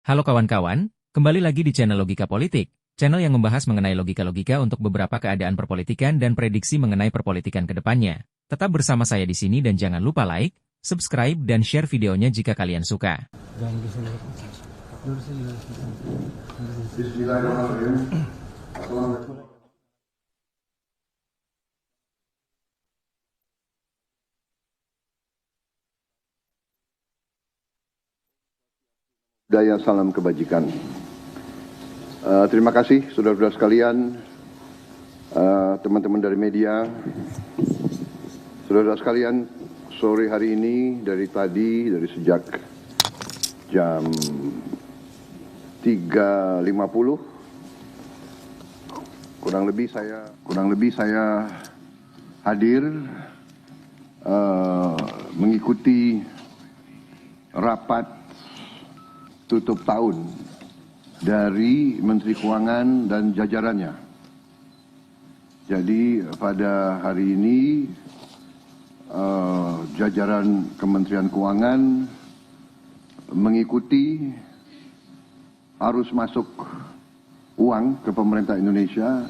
Halo kawan-kawan, kembali lagi di channel Logika Politik, channel yang membahas mengenai logika-logika untuk beberapa keadaan perpolitikan dan prediksi mengenai perpolitikan ke depannya. Tetap bersama saya di sini dan jangan lupa like, subscribe, dan share videonya jika kalian suka. Bismillahirrahmanirrahim. Daya salam kebajikan. Terima kasih saudara-saudara sekalian, teman-teman dari media, saudara-saudara sekalian. Sore hari ini dari sejak jam 3.50 kurang lebih saya hadir mengikuti rapat tutup tahun dari Menteri Keuangan dan jajarannya. Jadi pada hari ini jajaran Kementerian Keuangan mengikuti arus masuk uang ke pemerintah Indonesia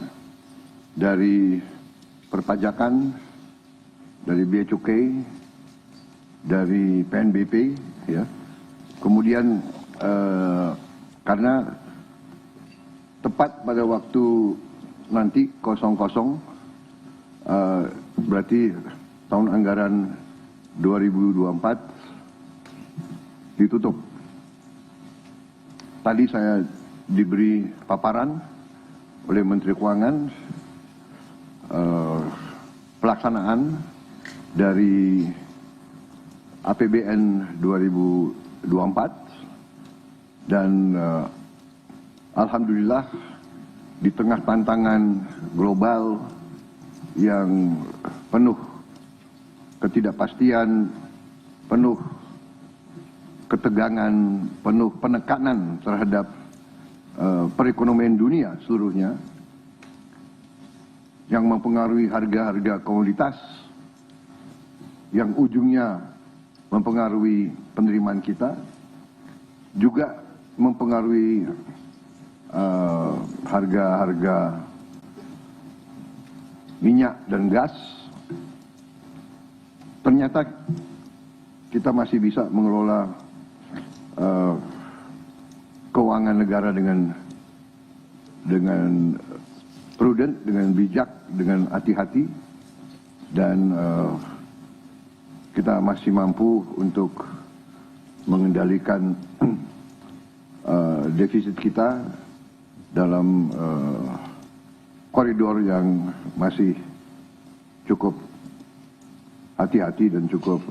dari perpajakan, dari Bea Cukai, dari PNBP, ya. Kemudian karena tepat pada waktu nanti 00 berarti tahun anggaran 2024 ditutup. Tadi saya diberi paparan oleh Menteri Keuangan pelaksanaan dari APBN 2024 dan alhamdulillah di tengah tantangan global yang penuh ketidakpastian, penuh ketegangan, penuh penekanan terhadap perekonomian dunia seluruhnya yang mempengaruhi harga-harga komoditas, yang ujungnya mempengaruhi penerimaan kita, juga mempengaruhi harga-harga minyak dan gas. Ternyata kita masih bisa mengelola keuangan negara dengan prudent, dengan bijak, dengan hati-hati, dan kita masih mampu untuk mengendalikan defisit kita dalam koridor yang masih cukup hati-hati dan cukup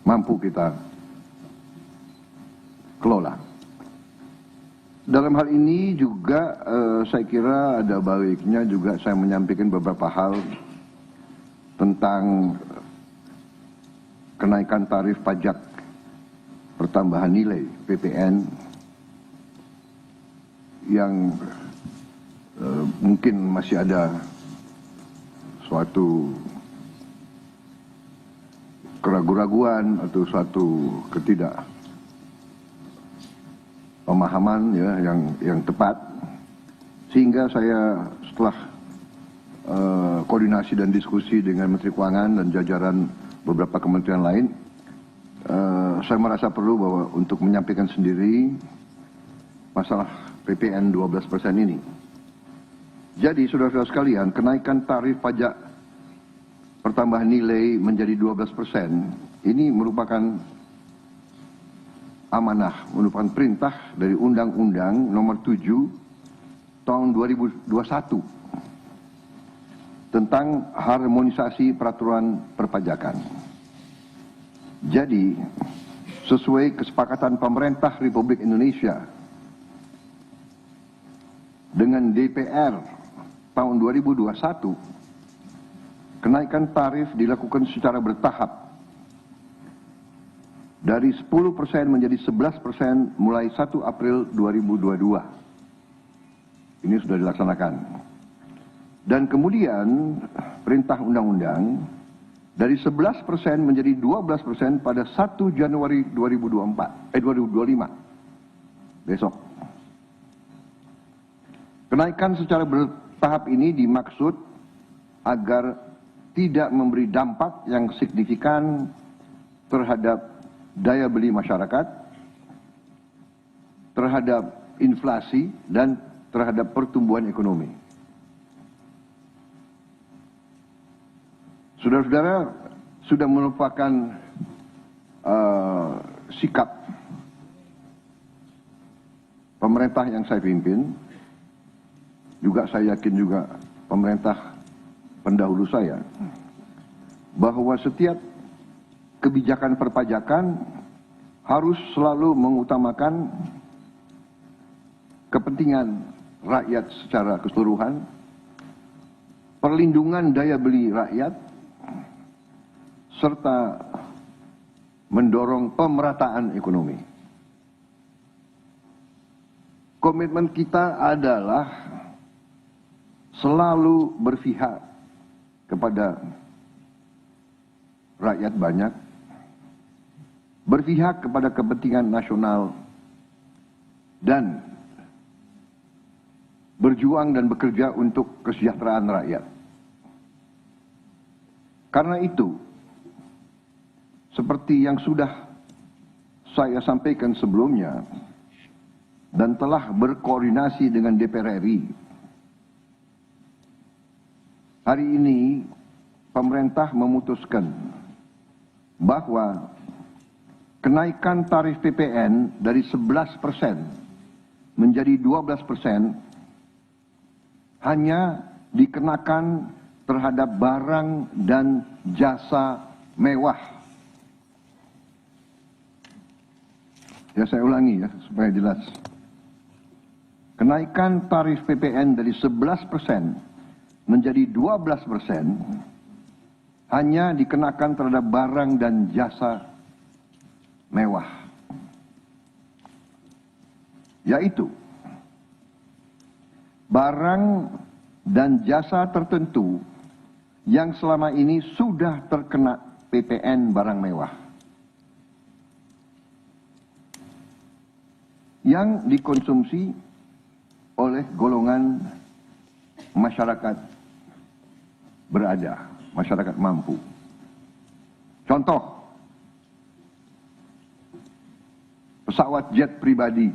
mampu kita kelola. Dalam hal ini juga saya kira ada baiknya juga saya menyampaikan beberapa hal tentang kenaikan tarif pajak pertambahan nilai PPN yang mungkin masih ada suatu keraguan-raguan atau suatu ketidakpemahaman, ya, yang tepat, sehingga saya setelah koordinasi dan diskusi dengan Menteri Keuangan dan jajaran beberapa kementerian lain, saya merasa perlu bahwa untuk menyampaikan sendiri masalah PPN 12% ini. Jadi saudara-saudara sekalian, kenaikan tarif pajak pertambahan nilai menjadi 12% ini merupakan amanah, merupakan perintah dari Undang-Undang Nomor 7 Tahun 2021 tentang harmonisasi peraturan perpajakan. Jadi, sesuai kesepakatan pemerintah Republik Indonesia dengan DPR tahun 2021, kenaikan tarif dilakukan secara bertahap dari 10% menjadi 11% mulai 1 April 2022. Ini sudah dilaksanakan. Dan kemudian perintah undang-undang dari 11% menjadi 12% pada 1 Januari 2025. besok. Kenaikan secara bertahap ini dimaksud agar tidak memberi dampak yang signifikan terhadap daya beli masyarakat, terhadap inflasi, dan terhadap pertumbuhan ekonomi. Saudara-saudara sudah merupakan sikap pemerintah yang saya pimpin, juga saya yakin juga pemerintah pendahulu saya, bahwa setiap kebijakan perpajakan harus selalu mengutamakan kepentingan rakyat secara keseluruhan, perlindungan daya beli rakyat, serta mendorong pemerataan ekonomi. Komitmen kita adalah selalu berpihak kepada rakyat banyak, berpihak kepada kepentingan nasional, dan berjuang dan bekerja untuk kesejahteraan rakyat. Karena itu, seperti yang sudah saya sampaikan sebelumnya dan telah berkoordinasi dengan DPR RI, hari ini pemerintah memutuskan bahwa kenaikan tarif PPN dari 11% menjadi 12% hanya dikenakan terhadap barang dan jasa mewah. Ya, saya ulangi ya supaya jelas. Kenaikan tarif PPN dari 11% menjadi 12% hanya dikenakan terhadap barang dan jasa mewah. Yaitu barang dan jasa tertentu yang selama ini sudah terkena PPN barang mewah, yang dikonsumsi oleh golongan masyarakat berada, masyarakat mampu. Contoh, pesawat jet pribadi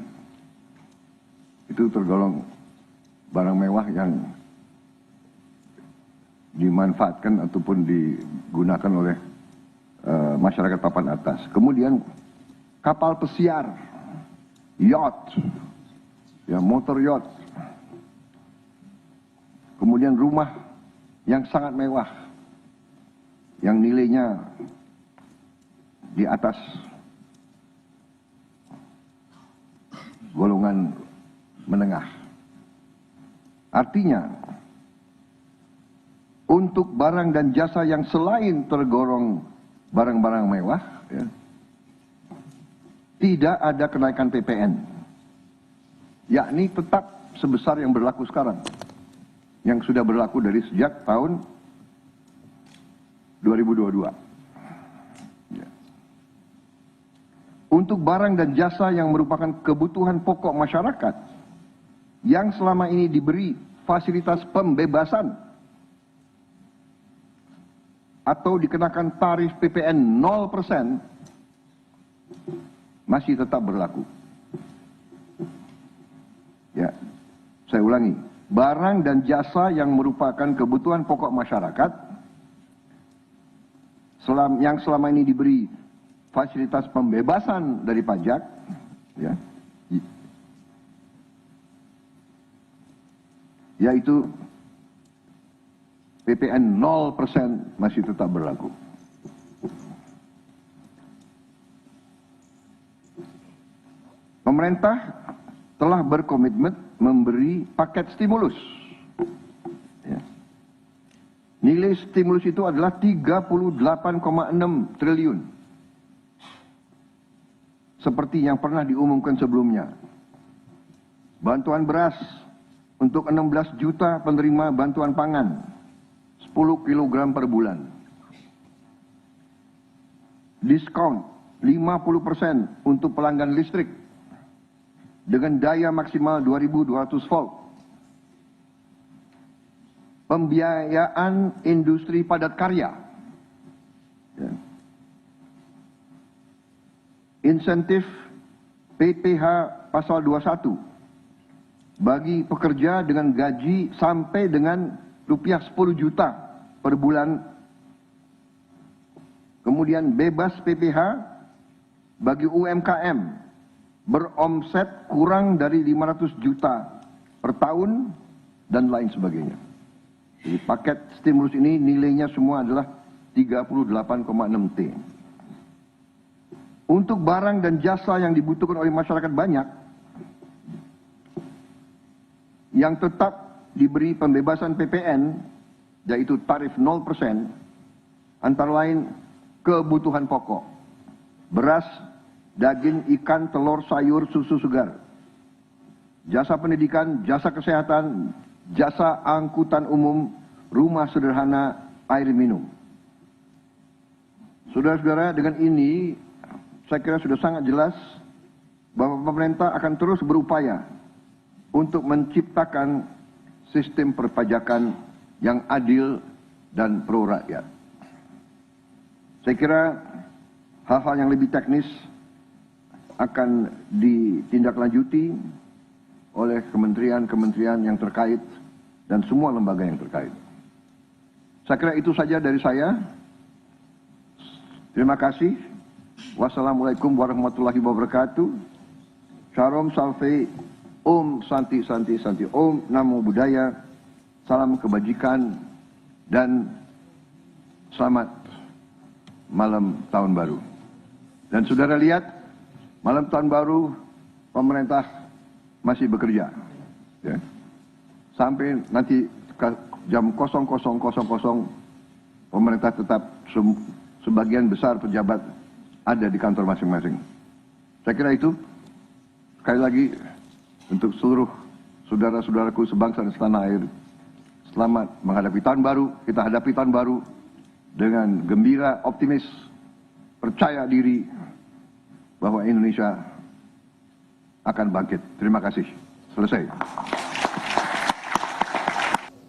itu tergolong barang mewah yang dimanfaatkan ataupun digunakan oleh masyarakat papan atas. Kemudian kapal pesiar, yacht, ya, motor yacht. Kemudian rumah yang sangat mewah, yang nilainya di atas golongan menengah. Artinya, untuk barang dan jasa yang selain tergolong barang-barang mewah, ya, tidak ada kenaikan PPN, yakni tetap sebesar yang berlaku sekarang, yang sudah berlaku dari sejak tahun 2022. Ya. Untuk barang dan jasa yang merupakan kebutuhan pokok masyarakat, yang selama ini diberi fasilitas pembebasan atau dikenakan tarif PPN 0%, masih tetap berlaku. Ya, saya ulangi, barang dan jasa yang merupakan kebutuhan pokok masyarakat, yang selama ini diberi fasilitas pembebasan dari pajak, ya, yaitu PPN 0% masih tetap berlaku. Pemerintah telah berkomitmen memberi paket stimulus. Ya. Nilai stimulus itu adalah 38,6 triliun. Seperti yang pernah diumumkan sebelumnya. Bantuan beras untuk 16 juta penerima bantuan pangan, 10 kg per bulan. Diskon 50% untuk pelanggan listrik. dengan daya maksimal 2.200 volt. Pembiayaan industri padat karya. Ya. Insentif PPh pasal 21 bagi pekerja dengan gaji sampai dengan rupiah 10 juta per bulan. Kemudian bebas PPh bagi UMKM beromset kurang dari 500 juta per tahun dan lain sebagainya. Jadi paket stimulus ini nilainya semua adalah 38,6 T. Untuk barang dan jasa yang dibutuhkan oleh masyarakat banyak, yang tetap diberi pembebasan PPN, yaitu tarif 0%, antara lain kebutuhan pokok, beras, daging, ikan, telur, sayur, susu segar, jasa pendidikan, jasa kesehatan, jasa angkutan umum, rumah sederhana, air minum. Saudara-saudara, dengan ini saya kira sudah sangat jelas bahwa pemerintah akan terus berupaya untuk menciptakan sistem perpajakan yang adil dan pro rakyat. Saya kira hal-hal yang lebih teknis akan ditindaklanjuti oleh kementerian-kementerian yang terkait dan semua lembaga yang terkait. Saya kira itu saja dari saya. Terima kasih. Wassalamualaikum warahmatullahi wabarakatuh. Shalom Salve, Om Santi Santi Santi, Om Namo Buddhaya, salam kebajikan dan selamat malam tahun baru. Dan saudara lihat, malam tahun baru pemerintah masih bekerja. Ya. Sampai nanti jam 00.00 pemerintah tetap sebagian besar pejabat ada di kantor masing-masing. Saya kira itu, sekali lagi untuk seluruh saudara-saudaraku sebangsa dan setanah air, selamat menghadapi tahun baru. Kita hadapi tahun baru dengan gembira, optimis, percaya diri bahwa Indonesia akan bangkit. Terima kasih. Selesai.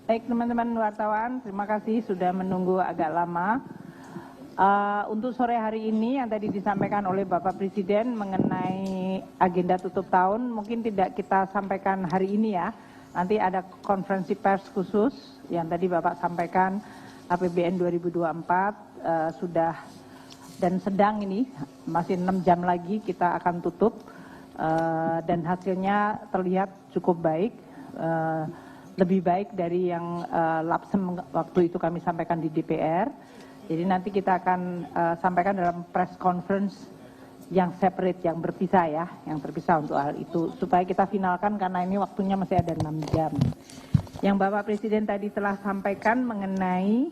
Baik teman-teman wartawan, terima kasih sudah menunggu agak lama. Untuk sore hari ini yang tadi disampaikan oleh Bapak Presiden mengenai agenda tutup tahun, mungkin tidak kita sampaikan hari ini ya. Nanti ada konferensi pers khusus yang tadi Bapak sampaikan APBN 2024 sudah dan sedang ini, masih 6 jam lagi kita akan tutup dan hasilnya terlihat cukup baik. Lebih baik dari yang lapsem waktu itu kami sampaikan di DPR. Jadi nanti kita akan sampaikan dalam press conference yang separate, yang berpisah ya, yang terpisah untuk hal itu. Supaya kita finalkan karena ini waktunya masih ada 6 jam. Yang Bapak Presiden tadi telah sampaikan mengenai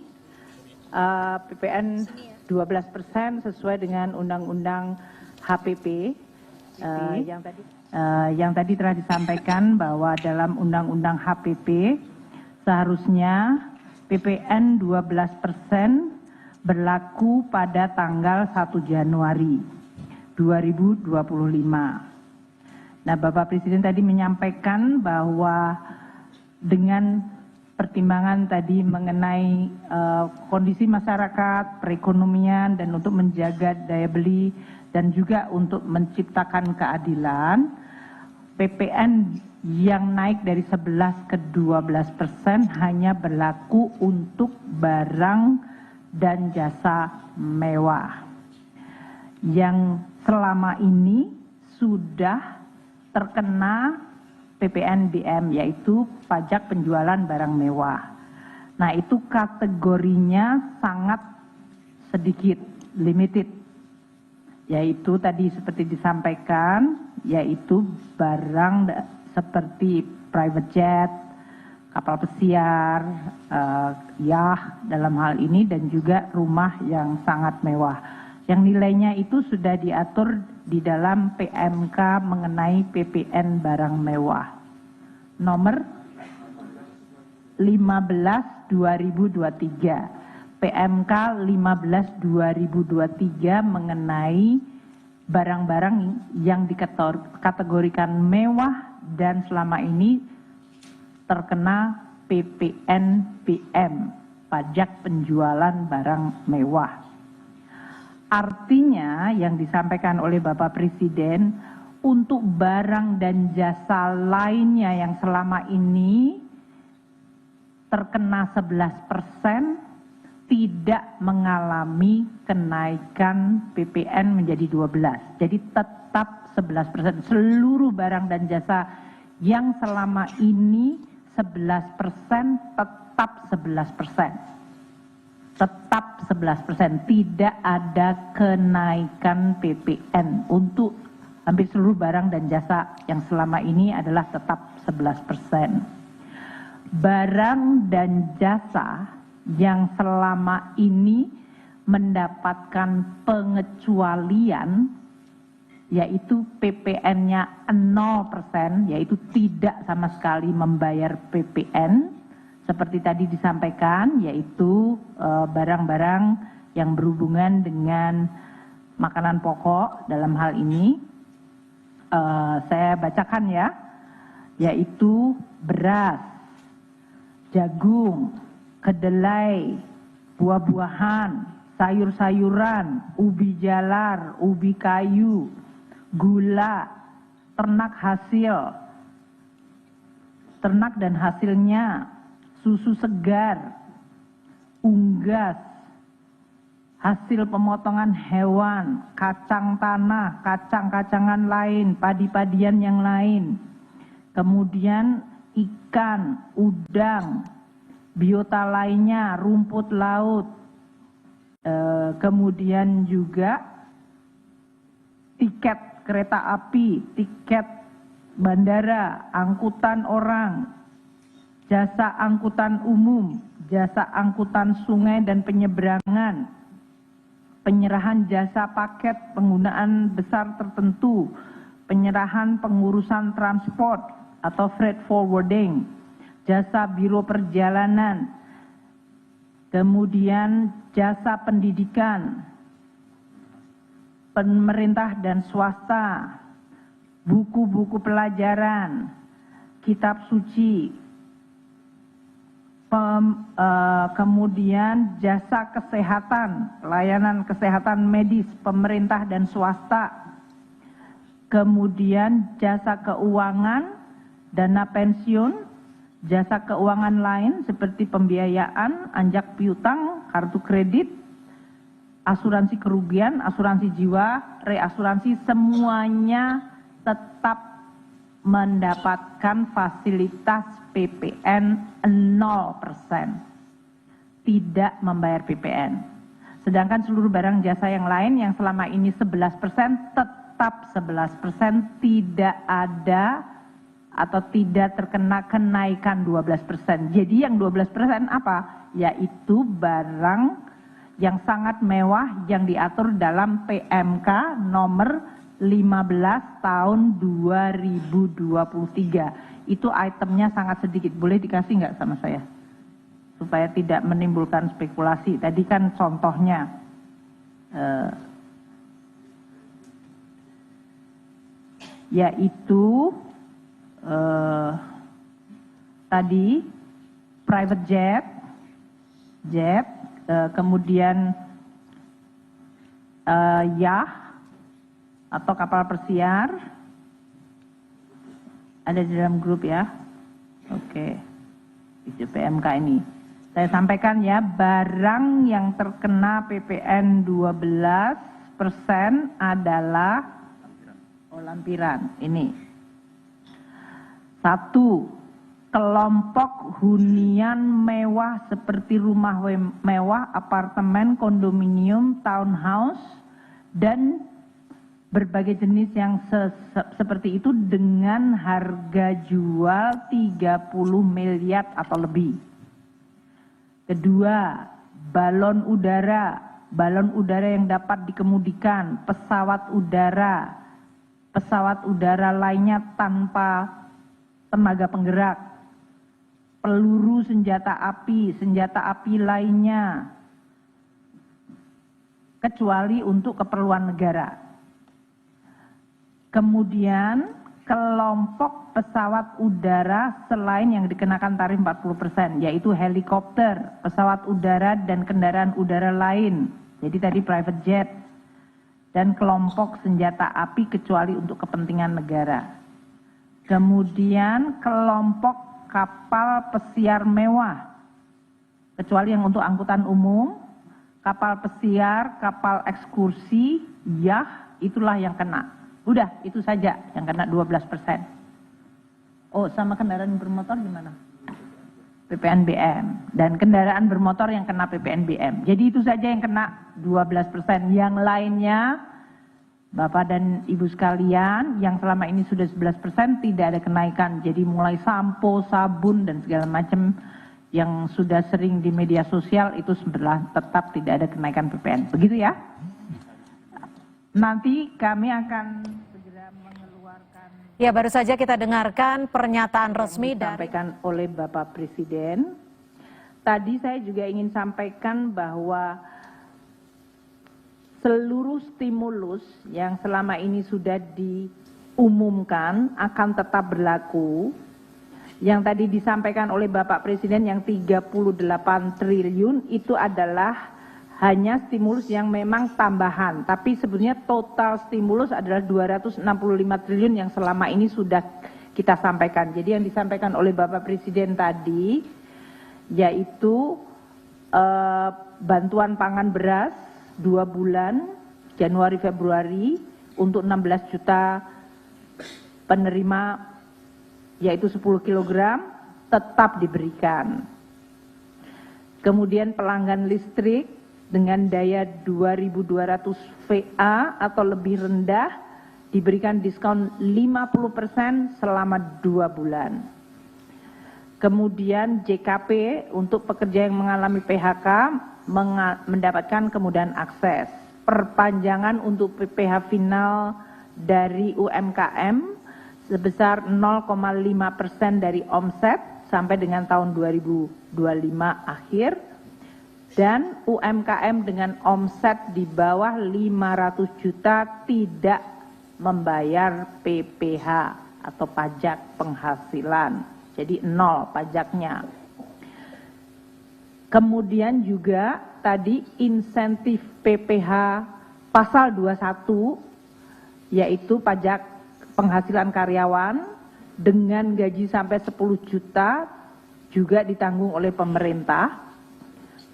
PPN 12% sesuai dengan Undang-Undang HPP. Yang tadi telah disampaikan bahwa dalam Undang-Undang HPP seharusnya PPN 12% berlaku pada tanggal 1 Januari 2025. Nah, Bapak Presiden tadi menyampaikan bahwa dengan pertimbangan tadi mengenai kondisi masyarakat, perekonomian, dan untuk menjaga daya beli dan juga untuk menciptakan keadilan, PPN yang naik dari 11 ke 12% hanya berlaku untuk barang dan jasa mewah yang selama ini sudah terkena PPNBM, yaitu pajak penjualan barang mewah. Nah, itu kategorinya sangat sedikit, limited, yaitu tadi seperti disampaikan, yaitu barang seperti private jet, kapal pesiar, yah dalam hal ini, dan juga rumah yang sangat mewah. Yang nilainya itu sudah diatur di dalam PMK mengenai PPN barang mewah. Nomor 15/2023. PMK 15/2023 mengenai barang-barang yang dikategorikan mewah dan selama ini terkena PPNBM, pajak penjualan barang mewah. Artinya yang disampaikan oleh Bapak Presiden, untuk barang dan jasa lainnya yang selama ini terkena 11% tidak mengalami kenaikan PPN menjadi 12. Jadi tetap 11%. Seluruh barang dan jasa yang selama ini 11% tetap 11%. Tetap 11%, tidak ada kenaikan PPN untuk hampir seluruh barang dan jasa yang selama ini adalah tetap 11%. Barang dan jasa yang selama ini mendapatkan pengecualian, yaitu PPN-nya 0%, yaitu tidak sama sekali membayar PPN, seperti tadi disampaikan, yaitu barang-barang yang berhubungan dengan makanan pokok dalam hal ini. Saya bacakan ya, yaitu beras, jagung, kedelai, buah-buahan, sayur-sayuran, ubi jalar, ubi kayu, gula, ternak dan hasilnya, susu segar, unggas, hasil pemotongan hewan, kacang tanah, kacang-kacangan lain, padi-padian yang lain, kemudian ikan, udang, biota lainnya, rumput laut, kemudian juga tiket kereta api, tiket bandara, angkutan orang, jasa angkutan umum, jasa angkutan sungai dan penyeberangan, penyerahan jasa paket penggunaan besar tertentu, penyerahan pengurusan transport atau freight forwarding, jasa biro perjalanan, kemudian jasa pendidikan, pemerintah dan swasta, buku-buku pelajaran, kitab suci, kemudian jasa kesehatan, layanan kesehatan medis, pemerintah dan swasta, kemudian jasa keuangan, dana pensiun, jasa keuangan lain seperti pembiayaan, anjak piutang, kartu kredit, asuransi kerugian, asuransi jiwa, reasuransi, semuanya tetap mendapatkan fasilitas PPN 0%, tidak membayar PPN. Sedangkan seluruh barang jasa yang lain yang selama ini 11% tetap 11%, tidak ada atau tidak terkena kenaikan 12%. Jadi yang 12% apa? Yaitu barang yang sangat mewah yang diatur dalam PMK nomor 15 tahun 2023. Itu itemnya sangat sedikit. Boleh dikasih nggak sama saya? Supaya tidak menimbulkan spekulasi. Tadi kan contohnya yaitu tadi private jet, kemudian yacht atau kapal persiar, ada di dalam grup ya. Oke, itu PMK ini. Saya sampaikan ya, barang yang terkena PPN 12% adalah lampiran. Ini. 1. Kelompok hunian mewah seperti rumah mewah, apartemen, kondominium, townhouse, dan berbagai jenis yang seperti itu dengan harga jual 30 miliar atau lebih. Kedua, balon udara yang dapat dikemudikan, pesawat udara lainnya tanpa tenaga penggerak, peluru senjata api lainnya, kecuali untuk keperluan negara. Kemudian kelompok pesawat udara selain yang dikenakan tarif 40%, yaitu helikopter, pesawat udara dan kendaraan udara lain. Jadi tadi private jet dan kelompok senjata api kecuali untuk kepentingan negara. Kemudian kelompok kapal pesiar mewah, kecuali yang untuk angkutan umum, kapal pesiar, kapal ekskursi, yacht, itulah yang kena. Udah, itu saja yang kena 12%. Oh, sama kendaraan bermotor gimana? PPNBM. Dan kendaraan bermotor yang kena PPNBM. Jadi itu saja yang kena 12%. Yang lainnya, Bapak dan Ibu sekalian, yang selama ini sudah 11% tidak ada kenaikan. Jadi mulai sampo, sabun, dan segala macam yang sudah sering di media sosial itu sebelah tetap tidak ada kenaikan PPN. Begitu ya? Nanti kami akan segera mengeluarkan. Ya, baru saja kita dengarkan pernyataan resmi disampaikan oleh Bapak Presiden. Tadi saya juga ingin sampaikan bahwa seluruh stimulus yang selama ini sudah diumumkan akan tetap berlaku. Yang tadi disampaikan oleh Bapak Presiden yang 38 triliun itu adalah hanya stimulus yang memang tambahan, tapi sebenarnya total stimulus adalah 265 triliun yang selama ini sudah kita sampaikan. Jadi yang disampaikan oleh Bapak Presiden tadi yaitu bantuan pangan beras 2 bulan Januari Februari untuk 16 juta penerima yaitu 10 kg tetap diberikan. Kemudian pelanggan listrik dengan daya 2.200 VA atau lebih rendah diberikan diskon 50% selama 2 bulan. Kemudian JKP untuk pekerja yang mengalami PHK mendapatkan kemudahan akses. Perpanjangan untuk PPh final dari UMKM sebesar 0,5% dari omset sampai dengan tahun 2025 akhir. Dan UMKM dengan omset di bawah 500 juta tidak membayar PPh atau pajak penghasilan. Jadi 0 pajaknya. Kemudian juga tadi insentif PPh pasal 21 yaitu pajak penghasilan karyawan dengan gaji sampai 10 juta juga ditanggung oleh pemerintah.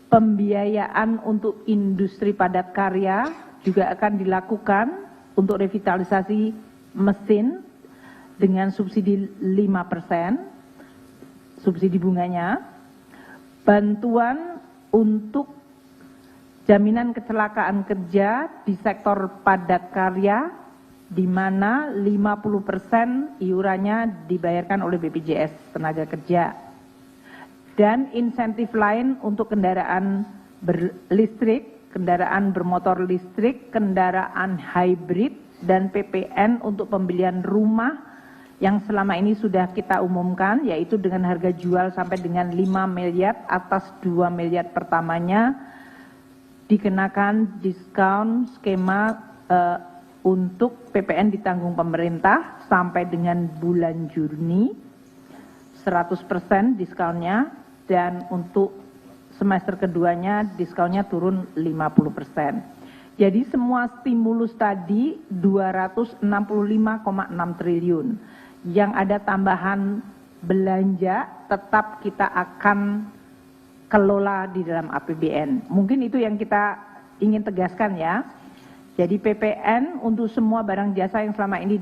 Pembiayaan untuk industri padat karya juga akan dilakukan untuk revitalisasi mesin dengan subsidi 5%, subsidi bunganya. Bantuan untuk jaminan kecelakaan kerja di sektor padat karya di mana 50% iurannya dibayarkan oleh BPJS Tenaga Kerja. Dan insentif lain untuk kendaraan berlistrik, kendaraan bermotor listrik, kendaraan hybrid, dan PPN untuk pembelian rumah yang selama ini sudah kita umumkan, yaitu dengan harga jual sampai dengan 5 miliar, atas 2 miliar pertamanya dikenakan diskon skema untuk PPN ditanggung pemerintah sampai dengan bulan Juni, 100% diskonnya. Dan untuk semester keduanya diskonnya turun 50%. Jadi semua stimulus tadi 265,6 triliun. Yang ada tambahan belanja tetap kita akan kelola di dalam APBN. Mungkin itu yang kita ingin tegaskan ya. Jadi PPN untuk semua barang jasa yang selama ini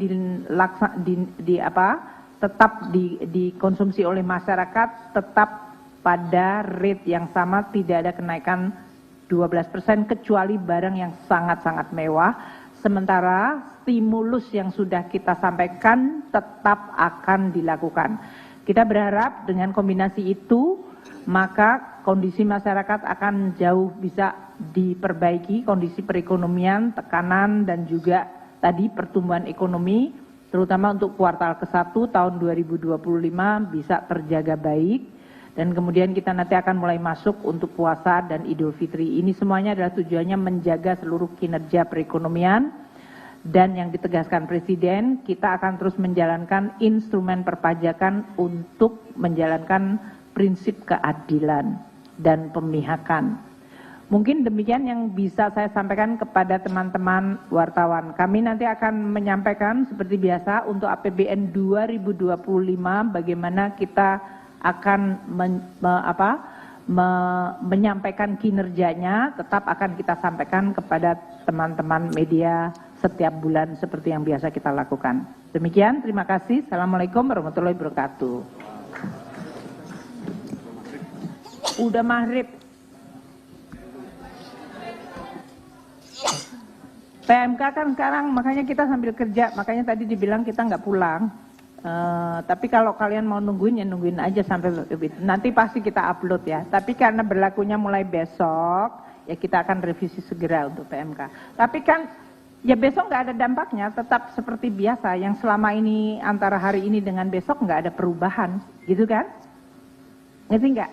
tetap dikonsumsi oleh masyarakat tetap pada rate yang sama, tidak ada kenaikan 12% kecuali barang yang sangat-sangat mewah. Sementara stimulus yang sudah kita sampaikan tetap akan dilakukan. Kita berharap dengan kombinasi itu maka kondisi masyarakat akan jauh bisa diperbaiki, kondisi perekonomian, tekanan dan juga tadi pertumbuhan ekonomi terutama untuk kuartal ke-1 tahun 2025 bisa terjaga baik. Dan kemudian kita nanti akan mulai masuk untuk puasa dan Idul Fitri. Ini semuanya adalah tujuannya menjaga seluruh kinerja perekonomian Dan yang ditegaskan Presiden, kita akan terus menjalankan instrumen perpajakan untuk menjalankan prinsip keadilan dan pemihakan. Mungkin demikian yang bisa saya sampaikan kepada teman-teman wartawan. Kami nanti akan menyampaikan seperti biasa untuk APBN 2025 bagaimana kita akan menyampaikan kinerjanya, tetap akan kita sampaikan kepada teman-teman media setiap bulan seperti yang biasa kita lakukan. Demikian, terima kasih. Assalamualaikum warahmatullahi wabarakatuh. Udah maghrib. PMK kan sekarang, makanya kita sambil kerja, makanya tadi dibilang kita nggak pulang. Tapi kalau kalian mau nungguin, ya nungguin aja sampai nanti pasti kita upload ya. Tapi karena berlakunya mulai besok, ya kita akan revisi segera untuk PMK. Tapi kan ya besok nggak ada dampaknya, tetap seperti biasa. Yang selama ini antara hari ini dengan besok nggak ada perubahan, gitu kan? Ngerti nggak?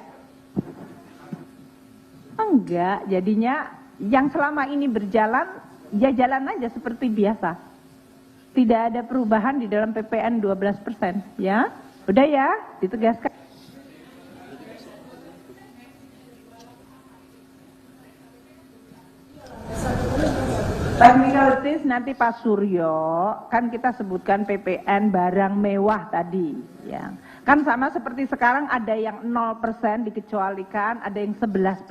Enggak, jadinya yang selama ini berjalan, ya jalan aja seperti biasa. Tidak ada perubahan di dalam PPN 12%, ya. Udah ya, ditegaskan. Technicalities nanti Pak Suryo, kan kita sebutkan PPN barang mewah tadi, ya. Kan sama seperti sekarang ada yang 0% dikecualikan, ada yang 11%,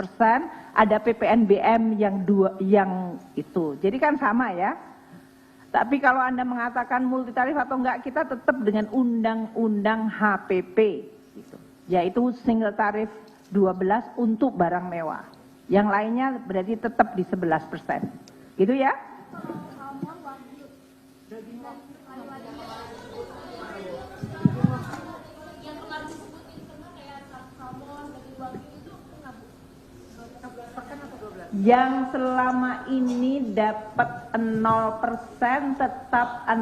ada PPNBM yang itu. Jadi kan sama ya. Tapi kalau Anda mengatakan multitarif atau enggak, kita tetap dengan Undang-Undang HPP, gitu. Yaitu single tarif 12 untuk barang mewah. Yang lainnya berarti tetap di 11%. Gitu ya? Yang selama ini dapat 0% tetap 0%.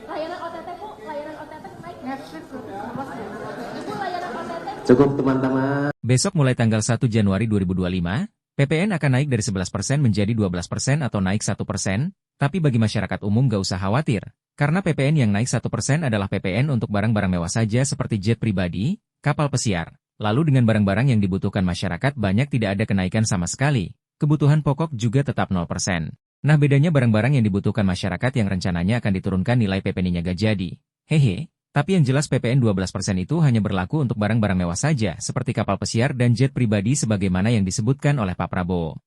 Layanan OTT Bu, layanan OTT naik. Ibu layanan OTT. Cukup teman-teman. Besok mulai tanggal 1 Januari 2025, PPN akan naik dari 11% menjadi 12% atau naik 1%, tapi bagi masyarakat umum gak usah khawatir, karena PPN yang naik 1% adalah PPN untuk barang-barang mewah saja seperti jet pribadi, kapal pesiar. Lalu dengan barang-barang yang dibutuhkan masyarakat banyak tidak ada kenaikan sama sekali. Kebutuhan pokok juga tetap 0%. Nah bedanya barang-barang yang dibutuhkan masyarakat yang rencananya akan diturunkan nilai PPN-nya gak jadi. Hehe, tapi yang jelas PPN 12% itu hanya berlaku untuk barang-barang mewah saja seperti kapal pesiar dan jet pribadi sebagaimana yang disebutkan oleh Pak Prabowo.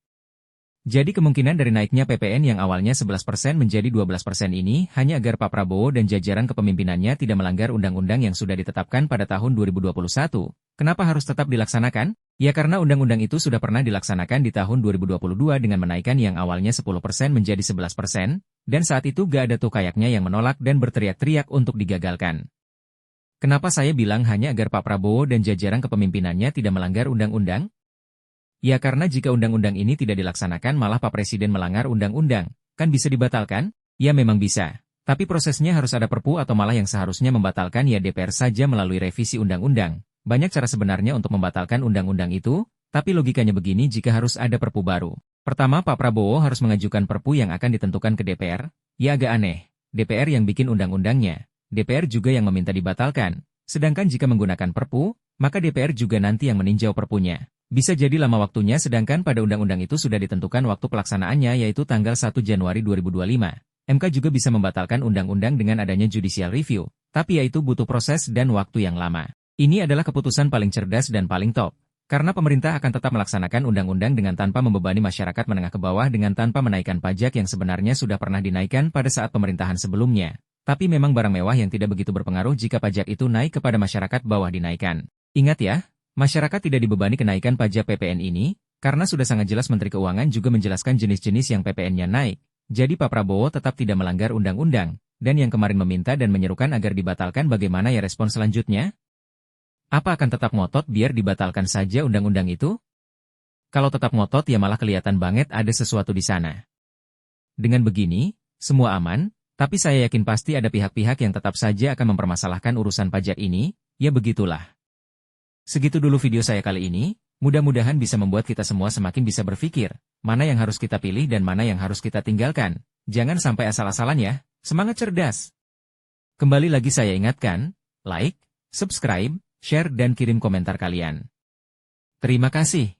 Jadi kemungkinan dari naiknya PPN yang awalnya 11% menjadi 12% ini hanya agar Pak Prabowo dan jajaran kepemimpinannya tidak melanggar undang-undang yang sudah ditetapkan pada tahun 2021. Kenapa harus tetap dilaksanakan? Ya karena undang-undang itu sudah pernah dilaksanakan di tahun 2022 dengan menaikkan yang awalnya 10% menjadi 11%, dan saat itu gak ada tuh kayaknya yang menolak dan berteriak-teriak untuk digagalkan. Kenapa saya bilang hanya agar Pak Prabowo dan jajaran kepemimpinannya tidak melanggar undang-undang? Ya karena jika undang-undang ini tidak dilaksanakan malah Pak Presiden melanggar undang-undang, kan bisa dibatalkan? Ya memang bisa. Tapi prosesnya harus ada perpu atau malah yang seharusnya membatalkan ya DPR saja melalui revisi undang-undang. Banyak cara sebenarnya untuk membatalkan undang-undang itu, tapi logikanya begini jika harus ada perpu baru. Pertama Pak Prabowo harus mengajukan perpu yang akan ditentukan ke DPR, ya agak aneh. DPR yang bikin undang-undangnya, DPR juga yang meminta dibatalkan. Sedangkan jika menggunakan perpu, maka DPR juga nanti yang meninjau perpunya. Bisa jadi lama waktunya sedangkan pada undang-undang itu sudah ditentukan waktu pelaksanaannya yaitu tanggal 1 Januari 2025. MK juga bisa membatalkan undang-undang dengan adanya judicial review, tapi yaitu butuh proses dan waktu yang lama. Ini adalah keputusan paling cerdas dan paling top, karena pemerintah akan tetap melaksanakan undang-undang dengan tanpa membebani masyarakat menengah ke bawah dengan tanpa menaikkan pajak yang sebenarnya sudah pernah dinaikkan pada saat pemerintahan sebelumnya. Tapi memang barang mewah yang tidak begitu berpengaruh jika pajak itu naik kepada masyarakat bawah dinaikkan. Ingat ya, masyarakat tidak dibebani kenaikan pajak PPN ini, karena sudah sangat jelas Menteri Keuangan juga menjelaskan jenis-jenis yang PPN-nya naik. Jadi Pak Prabowo tetap tidak melanggar undang-undang, dan yang kemarin meminta dan menyerukan agar dibatalkan bagaimana ya respon selanjutnya? Apa akan tetap ngotot biar dibatalkan saja undang-undang itu? Kalau tetap ngotot ya malah kelihatan banget ada sesuatu di sana. Dengan begini, semua aman, tapi saya yakin pasti ada pihak-pihak yang tetap saja akan mempermasalahkan urusan pajak ini, ya begitulah. Segitu dulu video saya kali ini, Mudah-mudahan bisa membuat kita semua semakin bisa berpikir, mana yang harus kita pilih dan mana yang harus kita tinggalkan. Jangan sampai asal-asalan ya, semangat cerdas! Kembali lagi saya ingatkan, like, subscribe, share dan kirim komentar kalian. Terima kasih.